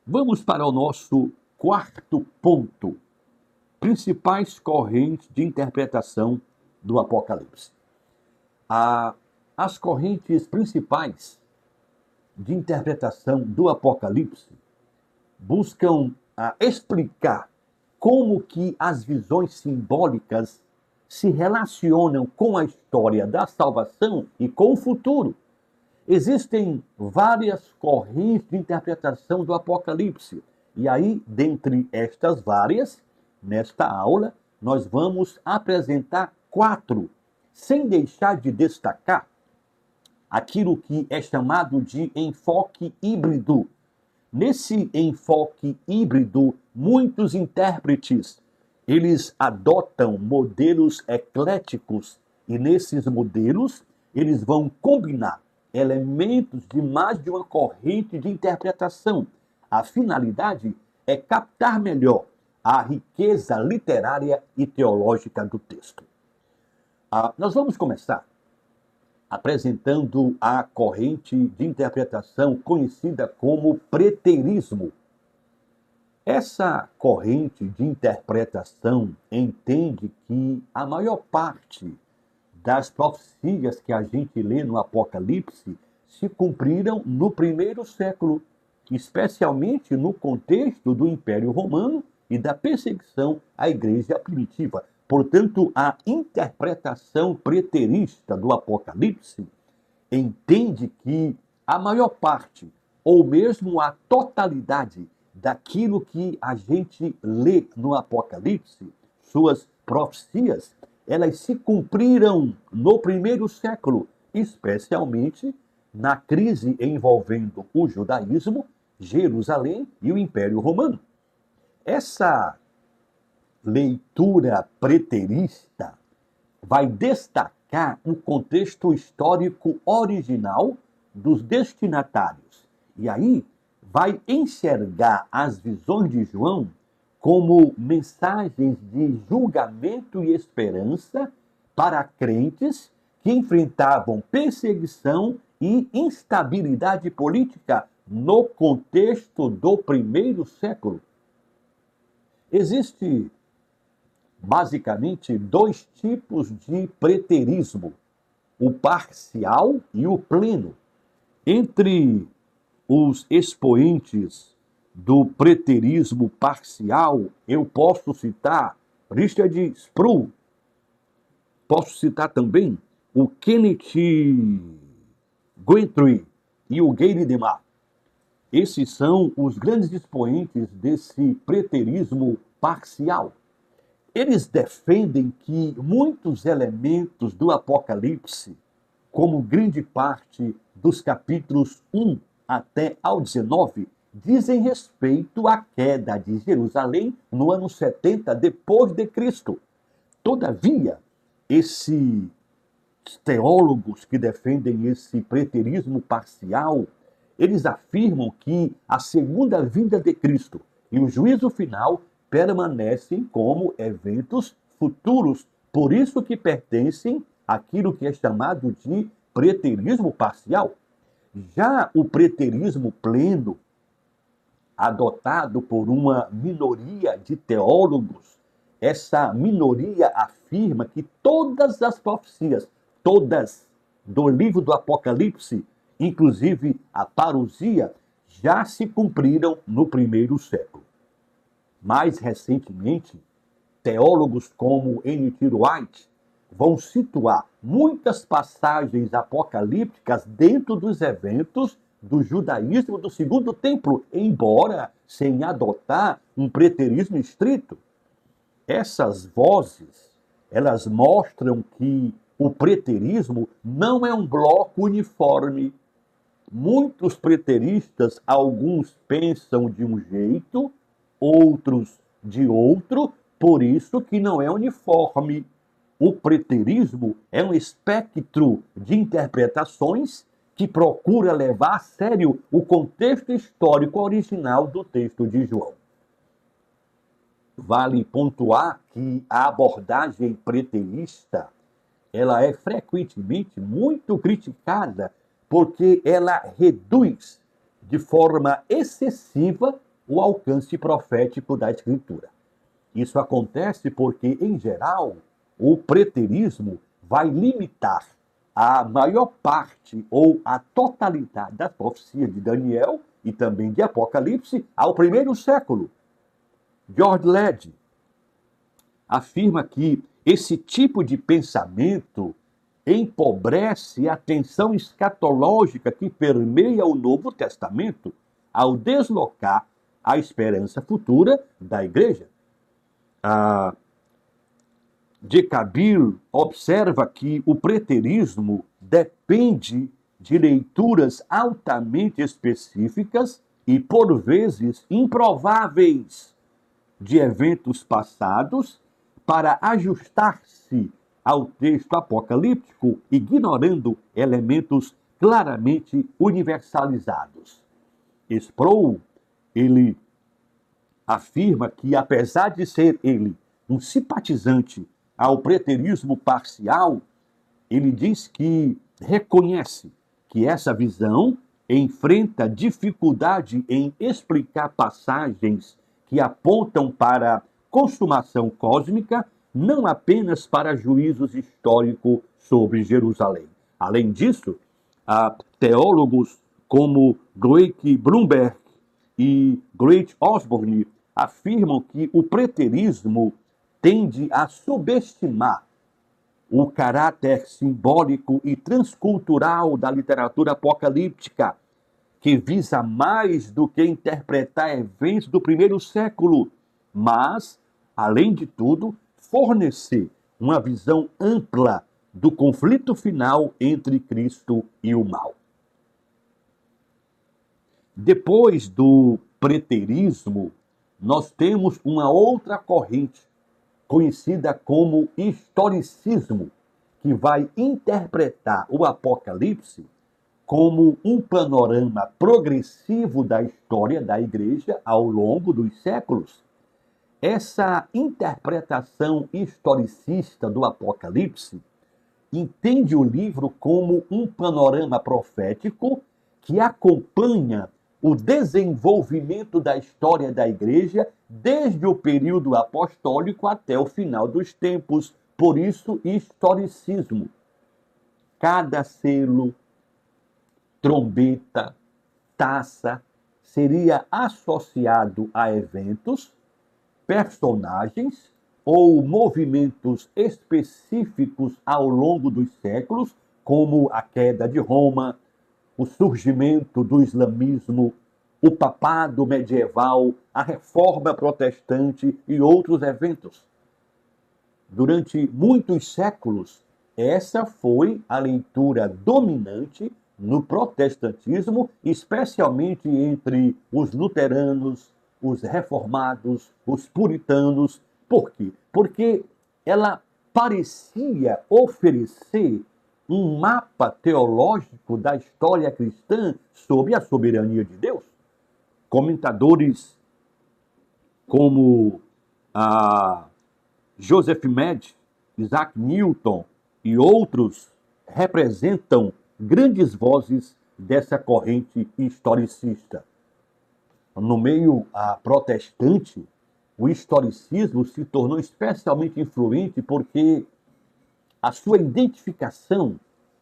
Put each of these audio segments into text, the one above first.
Vamos para o nosso quarto ponto: principais correntes de interpretação do Apocalipse. As correntes principais de interpretação do Apocalipse buscam explicar como que as visões simbólicas se relacionam com a história da salvação e com o futuro. Existem várias correntes de interpretação do Apocalipse. E aí, dentre estas várias, nesta aula, nós vamos apresentar 4, sem deixar de destacar aquilo que é chamado de enfoque híbrido. Nesse enfoque híbrido, muitos intérpretes, eles adotam modelos ecléticos e nesses modelos eles vão combinar elementos de mais de uma corrente de interpretação. A finalidade é captar melhor a riqueza literária e teológica do texto. Nós vamos começar apresentando a corrente de interpretação conhecida como preterismo. Essa corrente de interpretação entende que a maior parte das profecias que a gente lê no Apocalipse se cumpriram no primeiro século, especialmente no contexto do Império Romano e da perseguição à igreja primitiva. Portanto, a interpretação preterista do Apocalipse entende que a maior parte, ou mesmo a totalidade daquilo que a gente lê no Apocalipse, suas profecias, elas se cumpriram no primeiro século, especialmente na crise envolvendo o judaísmo, Jerusalém e o Império Romano. Essa leitura preterista vai destacar o contexto histórico original dos destinatários. E aí vai enxergar as visões de João como mensagens de julgamento e esperança para crentes que enfrentavam perseguição e instabilidade política no contexto do primeiro século. Existe basicamente 2 tipos de preterismo: o parcial e o pleno. Entre os expoentes do preterismo parcial, eu posso citar Richard Sproul, posso citar também o Kenneth Gentry e o Gary DeMar. Esses são os grandes expoentes desse preterismo parcial. Eles defendem que muitos elementos do Apocalipse, como grande parte dos capítulos 1 até ao 19, dizem respeito à queda de Jerusalém no ano 70 depois de Cristo. Todavia, esses teólogos que defendem esse preterismo parcial, eles afirmam que a segunda vinda de Cristo e o juízo final permanecem como eventos futuros, por isso que pertencem àquilo que é chamado de preterismo parcial. Já o preterismo pleno, adotado por uma minoria de teólogos, essa minoria afirma que todas as profecias, todas do livro do Apocalipse, inclusive a parousia, já se cumpriram no primeiro século. Mais recentemente, teólogos como N.T. Wright vão situar muitas passagens apocalípticas dentro dos eventos do judaísmo do Segundo Templo, embora sem adotar um preterismo estrito. Essas vozes, elas mostram que o preterismo não é um bloco uniforme. Muitos preteristas, alguns pensam de um jeito, outros de outro, por isso que não é uniforme. O preterismo é um espectro de interpretações que procura levar a sério o contexto histórico original do texto de João. Vale pontuar que a abordagem preterista, ela é frequentemente muito criticada porque ela reduz de forma excessiva o alcance profético da Escritura. Isso acontece porque, em geral, o preterismo vai limitar a maior parte ou a totalidade das profecias de Daniel e também de Apocalipse ao primeiro século. George Led afirma que esse tipo de pensamento empobrece a tensão escatológica que permeia o Novo Testamento ao deslocar a esperança futura da igreja. De Cabil observa que o preterismo depende de leituras altamente específicas e, por vezes, improváveis de eventos passados para ajustar-se ao texto apocalíptico, ignorando elementos claramente universalizados. Sproul, ele afirma que, apesar de ser ele um simpatizante ao preterismo parcial, ele diz que reconhece que essa visão enfrenta dificuldade em explicar passagens que apontam para consumação cósmica, não apenas para juízos históricos sobre Jerusalém. Além disso, teólogos como Greg Blumberg e Great Osborne afirmam que o preterismo tende a subestimar o caráter simbólico e transcultural da literatura apocalíptica, que visa mais do que interpretar eventos do primeiro século, mas, além de tudo, fornecer uma visão ampla do conflito final entre Cristo e o mal. Depois do preterismo, nós temos uma outra corrente, conhecida como historicismo, que vai interpretar o Apocalipse como um panorama progressivo da história da igreja ao longo dos séculos. Essa interpretação historicista do Apocalipse entende o livro como um panorama profético que acompanha o desenvolvimento da história da igreja desde o período apostólico até o final dos tempos. Por isso, historicismo. Cada selo, trombeta, taça seria associado a eventos, personagens ou movimentos específicos ao longo dos séculos, como a queda de Roma, o surgimento do islamismo, o papado medieval, a reforma protestante e outros eventos. Durante muitos séculos, essa foi a leitura dominante no protestantismo, especialmente entre os luteranos, os reformados, os puritanos. Por quê? Porque ela parecia oferecer um mapa teológico da história cristã sob a soberania de Deus. Comentadores como Joseph Medd, Isaac Newton e outros representam grandes vozes dessa corrente historicista. No meio protestante, o historicismo se tornou especialmente influente porque a sua identificação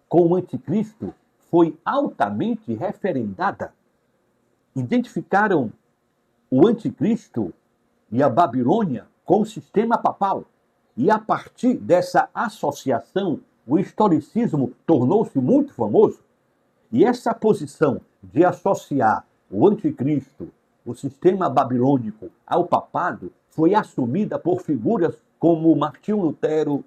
com o anticristo foi altamente referendada. Identificaram o anticristo e a Babilônia com o sistema papal. E a partir dessa associação, o historicismo tornou-se muito famoso. E essa posição de associar o anticristo, o sistema babilônico, ao papado, foi assumida por figuras como Martinho Lutero,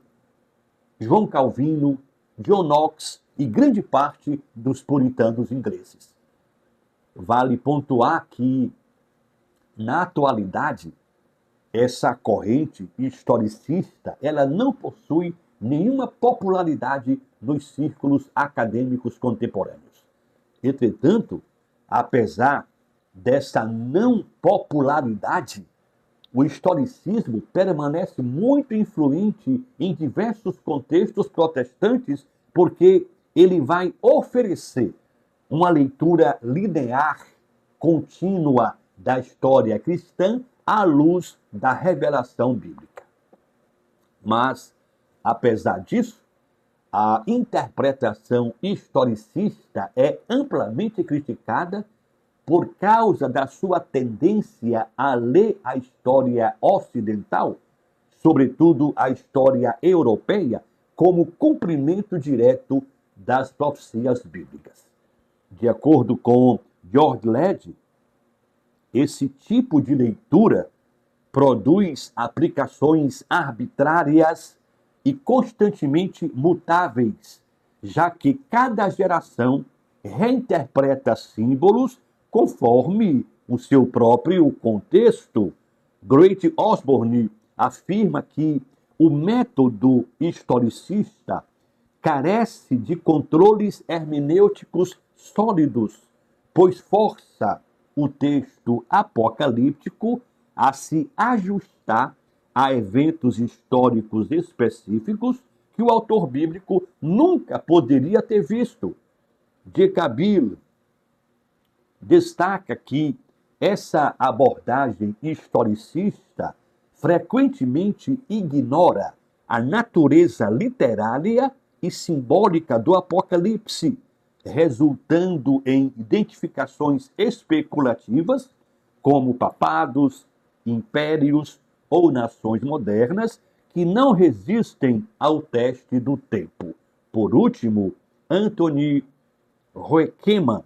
João Calvino, John Knox e grande parte dos puritanos ingleses. Vale pontuar que, na atualidade, essa corrente historicista, ela não possui nenhuma popularidade nos círculos acadêmicos contemporâneos. Entretanto, apesar dessa não popularidade, o historicismo permanece muito influente em diversos contextos protestantes, porque ele vai oferecer uma leitura linear, contínua da história cristã à luz da revelação bíblica. Mas, apesar disso, a interpretação historicista é amplamente criticada por causa da sua tendência a ler a história ocidental, sobretudo a história europeia, como cumprimento direto das profecias bíblicas. De acordo com George Led, esse tipo de leitura produz aplicações arbitrárias e constantemente mutáveis, já que cada geração reinterpreta símbolos conforme o seu próprio contexto. Great Osborne afirma que o método historicista carece de controles hermenêuticos sólidos, pois força o texto apocalíptico a se ajustar a eventos históricos específicos que o autor bíblico nunca poderia ter visto. De Cabil destaca que essa abordagem historicista frequentemente ignora a natureza literária e simbólica do Apocalipse, resultando em identificações especulativas como papados, impérios ou nações modernas que não resistem ao teste do tempo. Por último, Anthony Hoekema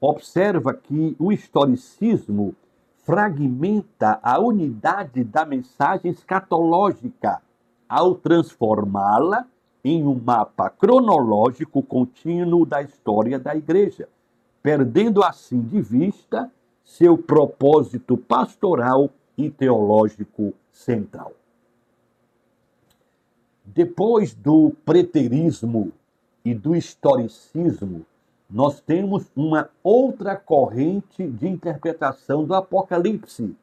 observa que o historicismo fragmenta a unidade da mensagem escatológica ao transformá-la em um mapa cronológico contínuo da história da Igreja, perdendo assim de vista seu propósito pastoral e teológico central. Depois do preterismo e do historicismo, nós temos uma outra corrente de interpretação do Apocalipse,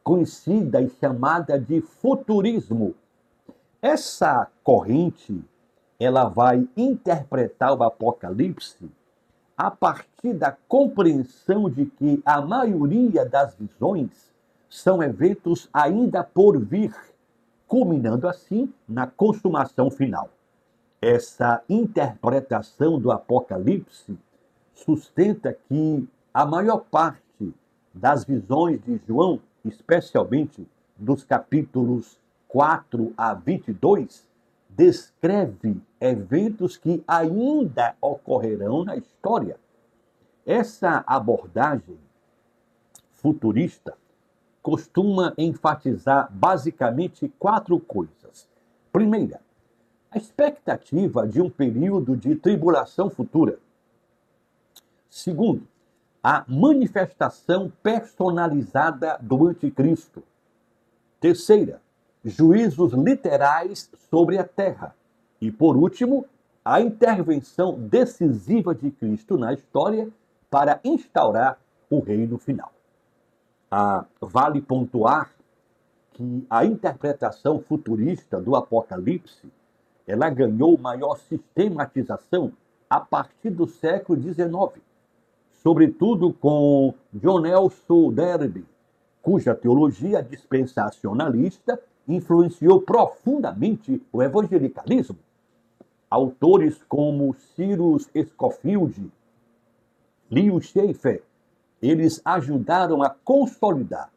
conhecida e chamada de futurismo. Essa corrente, ela vai interpretar o Apocalipse a partir da compreensão de que a maioria das visões são eventos ainda por vir, culminando assim na consumação final. Essa interpretação do Apocalipse sustenta que a maior parte das visões de João, especialmente dos capítulos 4 a 22, descreve eventos que ainda ocorrerão na história. Essa abordagem futurista costuma enfatizar basicamente 4 coisas. Primeira, a expectativa de um período de tribulação futura. Segundo, a manifestação personalizada do anticristo. Terceira, juízos literais sobre a terra. E, por último, a intervenção decisiva de Cristo na história para instaurar o reino final. Vale pontuar que a interpretação futurista do Apocalipse ela ganhou maior sistematização a partir do século XIX, sobretudo com John Nelson Darby, cuja teologia dispensacionalista influenciou profundamente o evangelicalismo. Autores como Cyrus Scofield, Leo Schaeffer, eles ajudaram a consolidar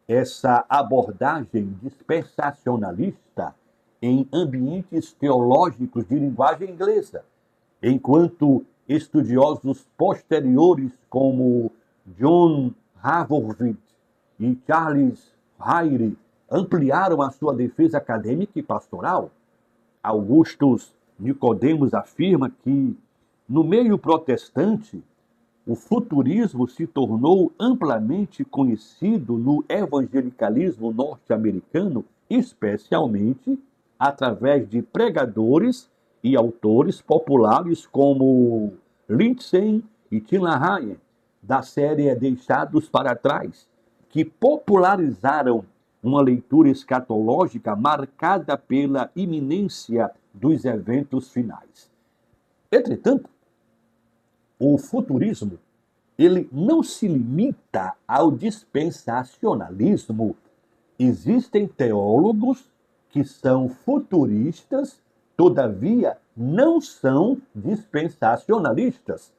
essa abordagem dispensacionalista em ambientes teológicos de linguagem inglesa, enquanto estudiosos posteriores como John Haworth e Charles Ryrie ampliaram a sua defesa acadêmica e pastoral. Augustus Nicodemos afirma que, no meio protestante, o futurismo se tornou amplamente conhecido no evangelicalismo norte-americano, especialmente através de pregadores e autores populares como Lindsay e Tim LaHaye, da série Deixados para Trás, que popularizaram uma leitura escatológica marcada pela iminência dos eventos finais. Entretanto, o futurismo ele não se limita ao dispensacionalismo. Existem teólogos que são futuristas, todavia não são dispensacionalistas.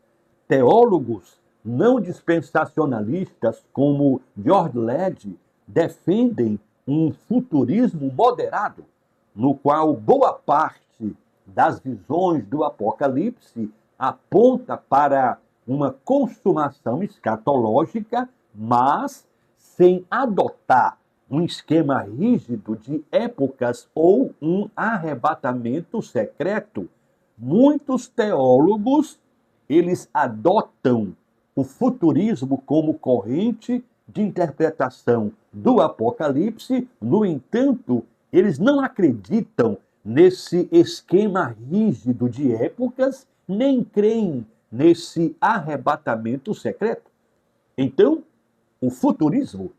Teólogos não dispensacionalistas, como George Led, defendem um futurismo moderado, no qual boa parte das visões do Apocalipse aponta para uma consumação escatológica, mas sem adotar um esquema rígido de épocas ou um arrebatamento secreto. Muitos teólogos, eles adotam o futurismo como corrente de interpretação do Apocalipse. No entanto, eles não acreditam nesse esquema rígido de épocas, nem creem nesse arrebatamento secreto. Então, o futurismo,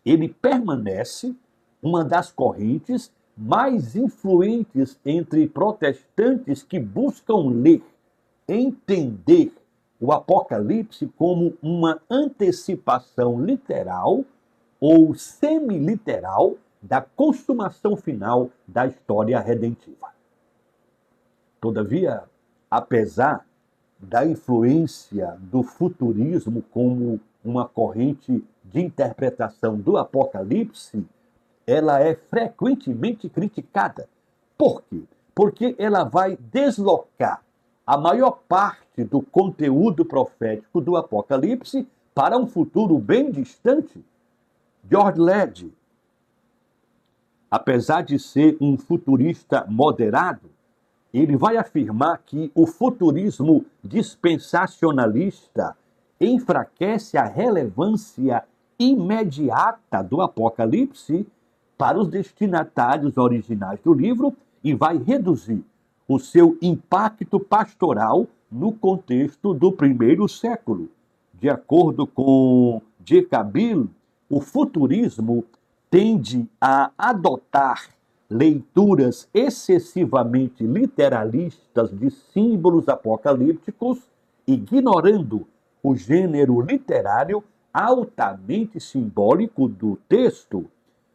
ele permanece uma das correntes mais influentes entre protestantes que buscam ler, entender o Apocalipse como uma antecipação literal ou semiliteral da consumação final da história redentiva. Todavia, apesar da influência do futurismo como uma corrente de interpretação do Apocalipse, ela é frequentemente criticada. Por quê? Porque ela vai deslocar a maior parte do conteúdo profético do Apocalipse para um futuro bem distante. George Led, apesar de ser um futurista moderado, ele vai afirmar que o futurismo dispensacionalista enfraquece a relevância imediata do Apocalipse para os destinatários originais do livro e vai reduzir o seu impacto pastoral no contexto do primeiro século. De acordo com J. Cabil, o futurismo tende a adotar leituras excessivamente literalistas de símbolos apocalípticos, ignorando o gênero literário altamente simbólico do texto.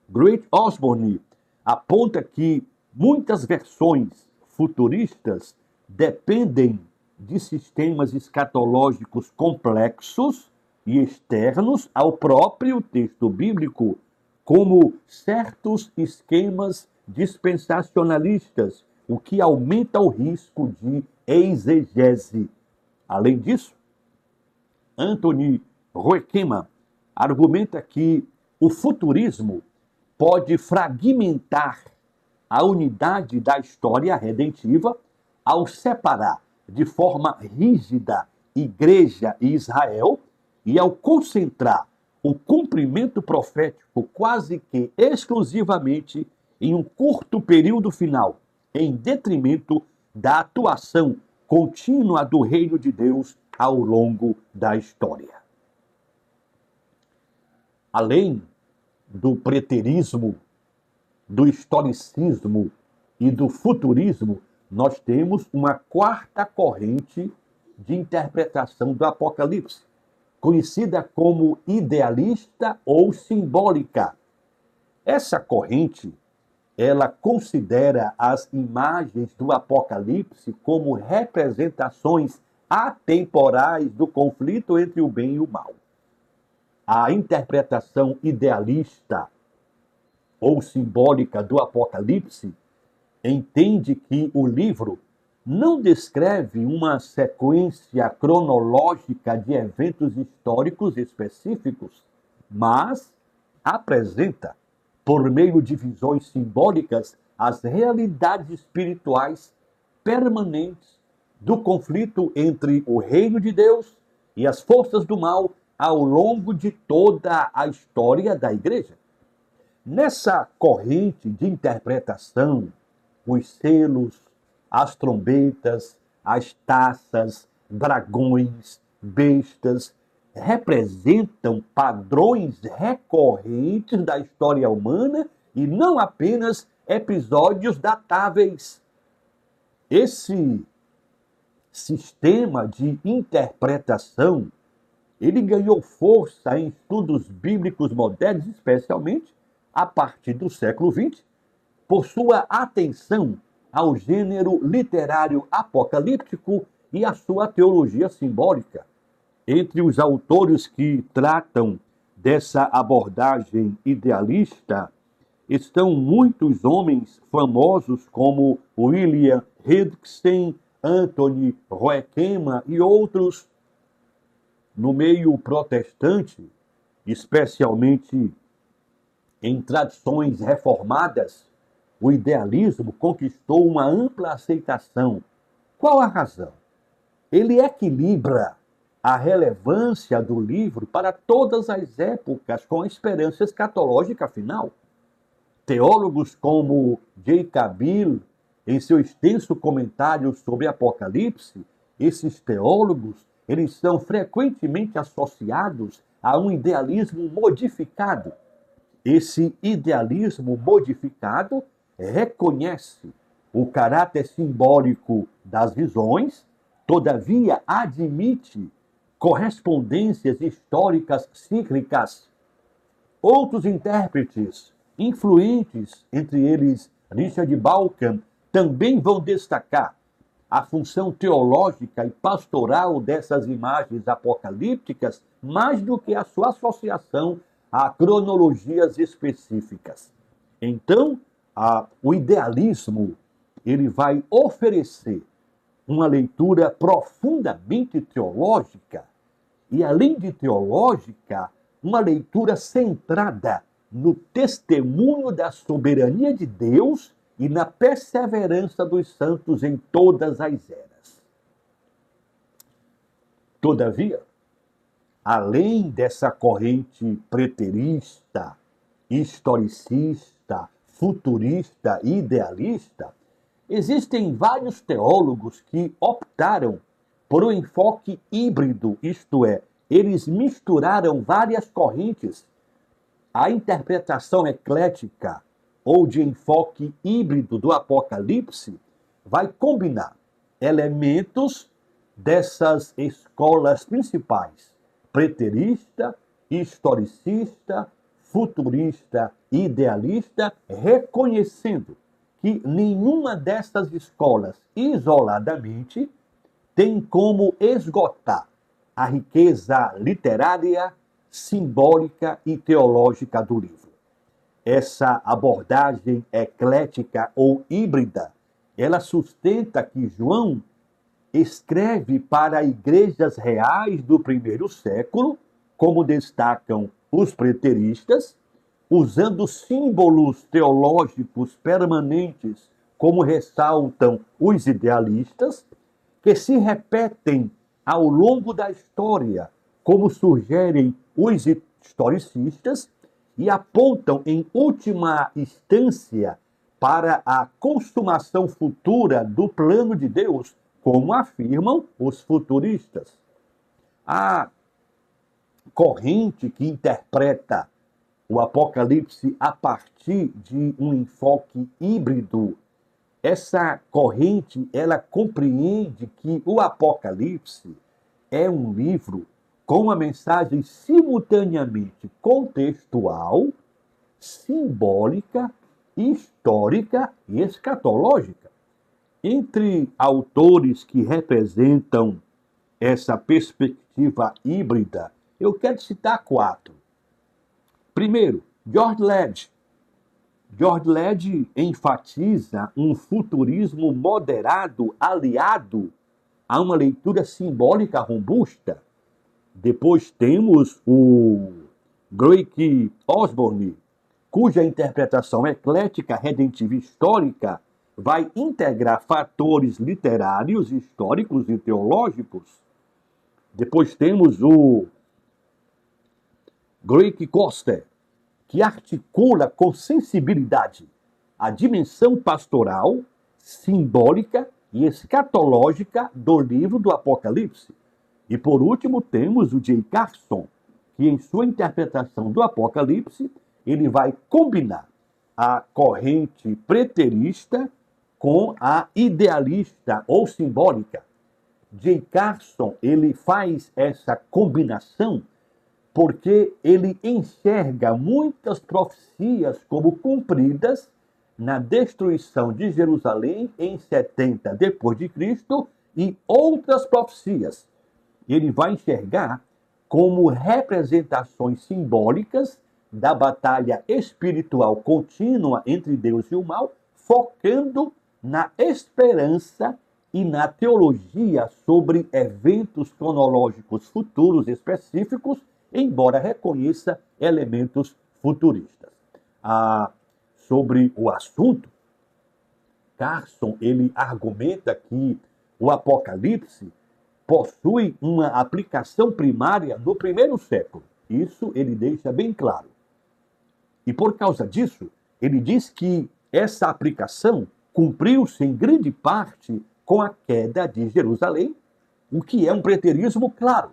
Great Osborne aponta que muitas versões futuristas dependem de sistemas escatológicos complexos e externos ao próprio texto bíblico, como certos esquemas dispensacionalistas, o que aumenta o risco de exegese. Além disso, Anthony Roekema argumenta que o futurismo pode fragmentar a unidade da história redentiva ao separar de forma rígida Igreja e Israel e ao concentrar o cumprimento profético quase que exclusivamente em um curto período final, em detrimento da atuação contínua do reino de Deus ao longo da história. Além do preterismo, do historicismo e do futurismo, nós temos uma quarta corrente de interpretação do Apocalipse, conhecida como idealista ou simbólica. Essa corrente, ela considera as imagens do Apocalipse como representações atemporais do conflito entre o bem e o mal. A interpretação idealista ou simbólica do Apocalipse entende que o livro não descreve uma sequência cronológica de eventos históricos específicos, mas apresenta, por meio de visões simbólicas, as realidades espirituais permanentes do conflito entre o reino de Deus e as forças do mal ao longo de toda a história da igreja. Nessa corrente de interpretação, os selos, as trombetas, as taças, dragões, bestas, representam padrões recorrentes da história humana e não apenas episódios datáveis. Esse sistema de interpretação ele ganhou força em estudos bíblicos modernos, especialmente a partir do século XX, por sua atenção ao gênero literário apocalíptico e à sua teologia simbólica. Entre os autores que tratam dessa abordagem idealista estão muitos homens famosos como William Hendrickson, Anthony Roekema e outros no meio protestante, especialmente em tradições reformadas. O idealismo conquistou uma ampla aceitação. Qual a razão? Ele equilibra a relevância do livro para todas as épocas com a esperança escatológica final. Teólogos como J. Cabil, em seu extenso comentário sobre Apocalipse, esses teólogos, eles são frequentemente associados a um idealismo modificado. Esse idealismo modificado reconhece o caráter simbólico das visões, todavia admite correspondências históricas cíclicas. Outros intérpretes influentes, entre eles Richard Bauckham, também vão destacar a função teológica e pastoral dessas imagens apocalípticas mais do que a sua associação a cronologias específicas. Então, o idealismo ele vai oferecer uma leitura profundamente teológica e, além de teológica, uma leitura centrada no testemunho da soberania de Deus e na perseverança dos santos em todas as eras. Todavia, além dessa corrente preterista, historicista, futurista e idealista, existem vários teólogos que optaram por um enfoque híbrido, isto é, eles misturaram várias correntes. A interpretação eclética ou de enfoque híbrido do Apocalipse vai combinar elementos dessas escolas principais: preterista, historicista, futurista e idealista, reconhecendo que nenhuma dessas escolas isoladamente tem como esgotar a riqueza literária, simbólica e teológica do livro. Essa abordagem eclética ou híbrida, ela sustenta que João escreve para igrejas reais do primeiro século, como destacam os preteristas, usando símbolos teológicos permanentes, como ressaltam os idealistas, que se repetem ao longo da história, como sugerem os historicistas, e apontam em última instância para a consumação futura do plano de Deus, como afirmam os futuristas. A corrente que interpreta o Apocalipse a partir de um enfoque híbrido, essa corrente, ela compreende que o Apocalipse é um livro com uma mensagem simultaneamente contextual, simbólica, histórica e escatológica. Entre autores que representam essa perspectiva híbrida, eu quero citar 4. Primeiro, George Led. George Led enfatiza um futurismo moderado aliado a uma leitura simbólica robusta. Depois temos o Greg Osborne, cuja interpretação eclética, redentiva e histórica vai integrar fatores literários, históricos e teológicos. Depois temos o Greg Koster, que articula com sensibilidade a dimensão pastoral, simbólica e escatológica do livro do Apocalipse. E por último temos o J. Carson, que em sua interpretação do Apocalipse, ele vai combinar a corrente preterista com a idealista ou simbólica. J. Carson, ele faz essa combinação porque ele enxerga muitas profecias como cumpridas na destruição de Jerusalém em 70 depois de Cristo e outras profecias. Ele vai enxergar como representações simbólicas da batalha espiritual contínua entre Deus e o mal, focando na esperança e na teologia sobre eventos cronológicos futuros específicos, embora reconheça elementos futuristas. Sobre o assunto, Carson ele argumenta que o Apocalipse possui uma aplicação primária no primeiro século. Isso ele deixa bem claro. E por causa disso, ele diz que essa aplicação cumpriu-se em grande parte com a queda de Jerusalém, o que é um preterismo claro.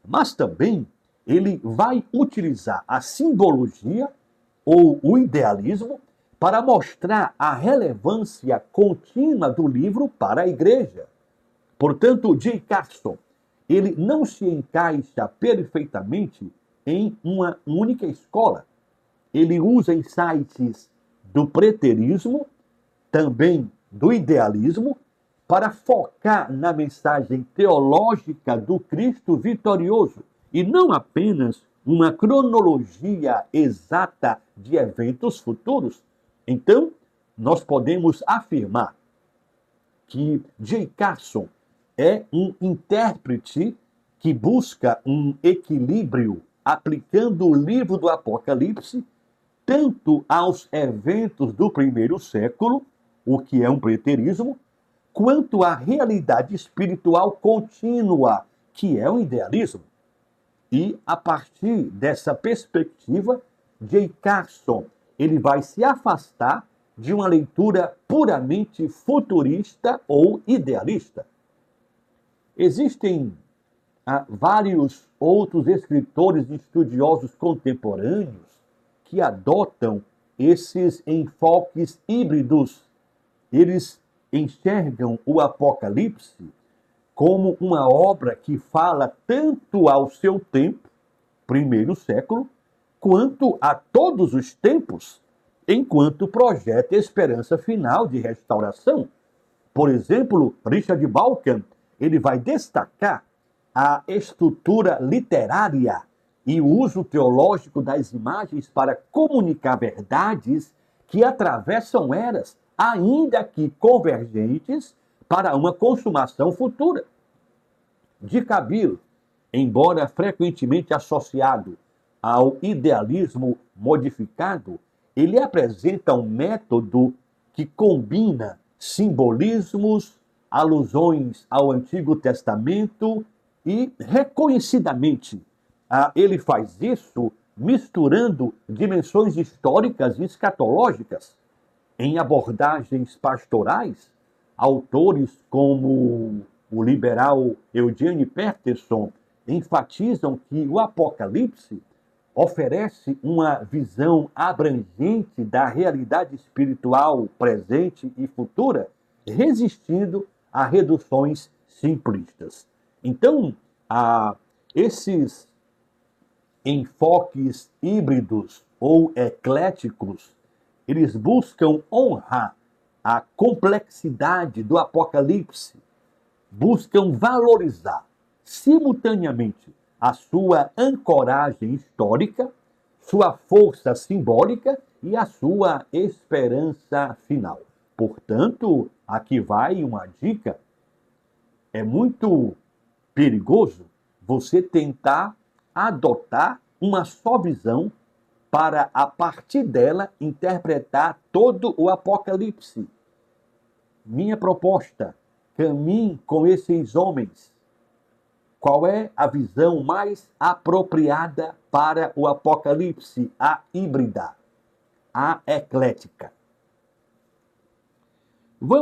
Mas também ele vai utilizar a simbologia ou o idealismo para mostrar a relevância contínua do livro para a igreja. Portanto, J. Carson, ele não se encaixa perfeitamente em uma única escola. Ele usa insights do preterismo, também do idealismo, para focar na mensagem teológica do Cristo vitorioso e não apenas uma cronologia exata de eventos futuros. Então, nós podemos afirmar que J. Carson é um intérprete que busca um equilíbrio aplicando o livro do Apocalipse tanto aos eventos do primeiro século, o que é um preterismo, quanto à realidade espiritual contínua, que é um idealismo. E, a partir dessa perspectiva, J. Carson ele vai se afastar de uma leitura puramente futurista ou idealista. Existem vários outros escritores e estudiosos contemporâneos que adotam esses enfoques híbridos. Eles enxergam o Apocalipse como uma obra que fala tanto ao seu tempo, primeiro século, quanto a todos os tempos, enquanto projeta a esperança final de restauração. Por exemplo, Richard Dawkins, ele vai destacar a estrutura literária e o uso teológico das imagens para comunicar verdades que atravessam eras, ainda que convergentes, para uma consumação futura. De Kabir, embora frequentemente associado ao idealismo modificado, ele apresenta um método que combina simbolismos, alusões ao Antigo Testamento e, reconhecidamente, ele faz isso misturando dimensões históricas e escatológicas. Em abordagens pastorais, autores como o liberal Eugene Peterson enfatizam que o Apocalipse oferece uma visão abrangente da realidade espiritual presente e futura, resistindo a reduções simplistas. Então, esses enfoques híbridos ou ecléticos, eles buscam honrar a complexidade do Apocalipse, buscam valorizar simultaneamente a sua ancoragem histórica, sua força simbólica e a sua esperança final. Portanto, aqui vai uma dica: é muito perigoso você tentar adotar uma só visão para, a partir dela, interpretar todo o Apocalipse. Minha proposta: caminhe com esses homens. Qual é a visão mais apropriada para o Apocalipse? A híbrida, a eclética.